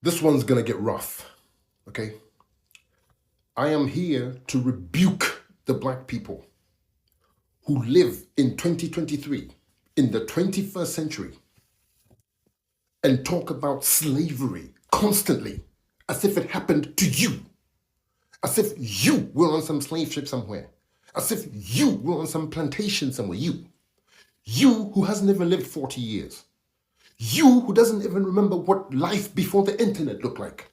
This one's gonna get rough, okay? I am here to rebuke the black people who live in 2023, in the 21st century, and talk about slavery constantly as if it happened to you, as if you were on some slave ship somewhere, as if you were on some plantation somewhere. You who hasn't even lived 40 years. You who doesn't even remember what life before the internet looked like.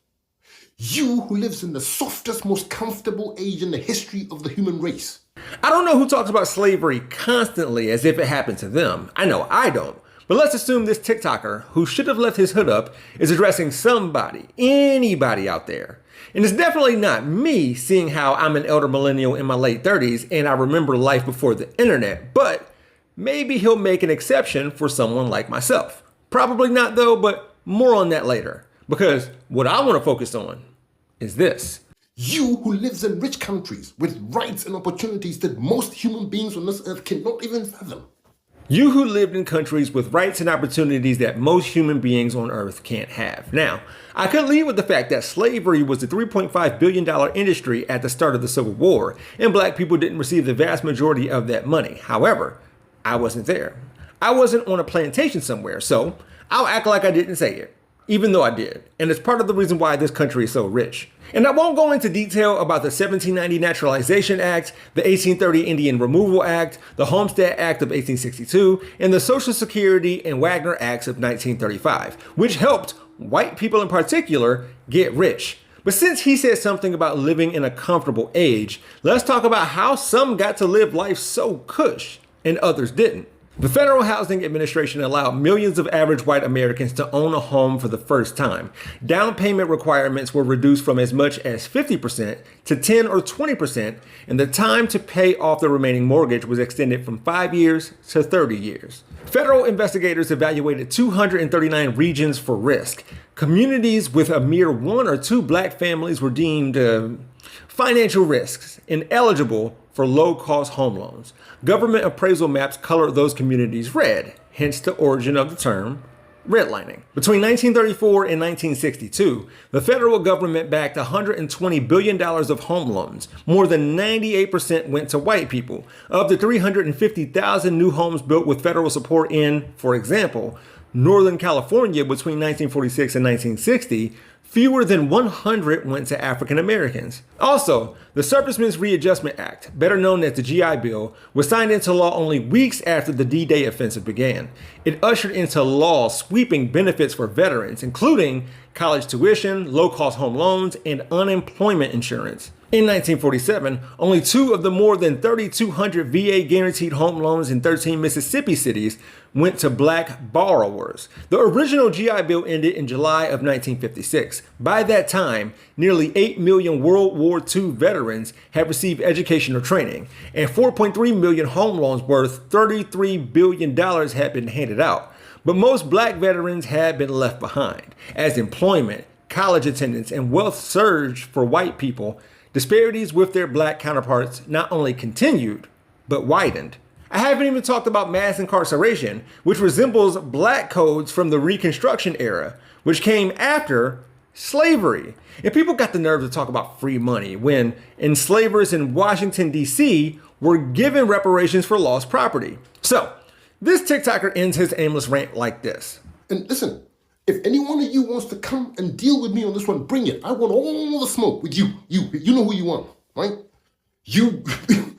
You who lives in the softest, most comfortable age in the history of the human race. I don't know who talks about slavery constantly as if it happened to them. I know I don't. But let's assume this TikToker, who should have left his hood up, is addressing somebody, anybody out there. And it's definitely not me, seeing how I'm an elder millennial in my late 30s and I remember life before the internet. But maybe he'll make an exception for someone like myself. Probably not though, but more on that later. Because what I want to focus on is this. You who lives in rich countries with rights and opportunities that most human beings on this earth cannot even fathom. You who lived in countries with rights and opportunities that most human beings on earth can't have. Now, I could lead with the fact that slavery was a $3.5 billion industry at the start of the Civil War, and black people didn't receive the vast majority of that money. However, I wasn't there. I wasn't on a plantation somewhere, so I'll act like I didn't say it, even though I did. And it's part of the reason why this country is so rich. And I won't go into detail about the 1790 Naturalization Act, the 1830 Indian Removal Act, the Homestead Act of 1862, and the Social Security and Wagner Acts of 1935, which helped white people in particular get rich. But since he said something about living in a comfortable age, let's talk about how some got to live life so cush and others didn't. The Federal Housing Administration allowed millions of average white Americans to own a home for the first time. Down payment requirements were reduced from as much as 50% to 10 or 20%, and the time to pay off the remaining mortgage was extended from 5 years to 30 years. Federal investigators evaluated 239 regions for risk. Communities with a mere 1 or 2 black families were deemed financial risks and eligible for low-cost home loans. Government appraisal maps colored those communities red, hence the origin of the term redlining. Between 1934 and 1962, the federal government backed $120 billion of home loans. More than 98% went to white people. Of the 350,000 new homes built with federal support in, for example, Northern California between 1946 and 1960, fewer than 100 went to African Americans. Also, the Servicemen's Readjustment Act, better known as the GI Bill, was signed into law only weeks after the D-Day offensive began. It ushered into law sweeping benefits for veterans, including college tuition, low-cost home loans, and unemployment insurance. In 1947, only 2 of the more than 3,200 VA guaranteed home loans in 13 Mississippi cities went to black borrowers. The original GI Bill ended in July of 1956. By that time, nearly 8 million World War II veterans had received education or training, and 4.3 million home loans worth $33 billion had been handed out. But most black veterans had been left behind. As employment, college attendance, and wealth surged for white people, disparities with their black counterparts not only continued, but widened. I haven't even talked about mass incarceration, which resembles black codes from the Reconstruction era, which came after slavery. And people got the nerve to talk about free money when enslavers in Washington, D.C. were given reparations for lost property. So, this TikToker ends his aimless rant like this. And listen, if any one of you wants to come and deal with me on this one, bring it. I want all the smoke with you. You know who you want, right? You,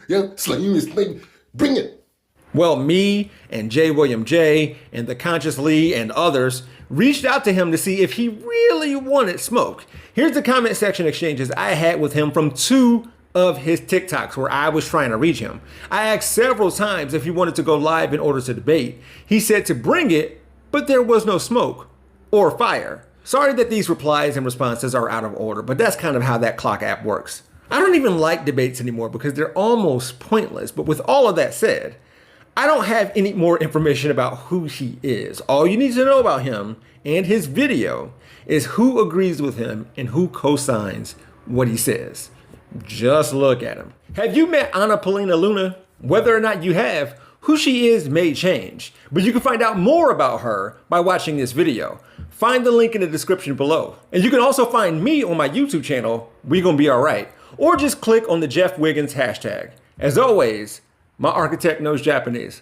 yeah, slave, bring it. Well, me and J. William J. and the Conscious Lee and others reached out to him to see if he really wanted smoke. Here's the comment section exchanges I had with him from 2 of his TikToks where I was trying to reach him. I asked several times if he wanted to go live in order to debate. He said to bring it, but there was no smoke or fire. Sorry that these replies and responses are out of order, but that's kind of how that clock app works. I don't even like debates anymore because they're almost pointless, but with all of that said, I don't have any more information about who he is. All you need to know about him and his video is who agrees with him and who co-signs what he says. Just look at him. Have you met Ana Paulina Luna? Whether or not you have, who she is may change, but you can find out more about her by watching this video. find the link in the description below. And you can also find me on my YouTube channel, We Gonna Be Alright, or just click on the Jeff Wiggins hashtag. As always, my architect knows Japanese.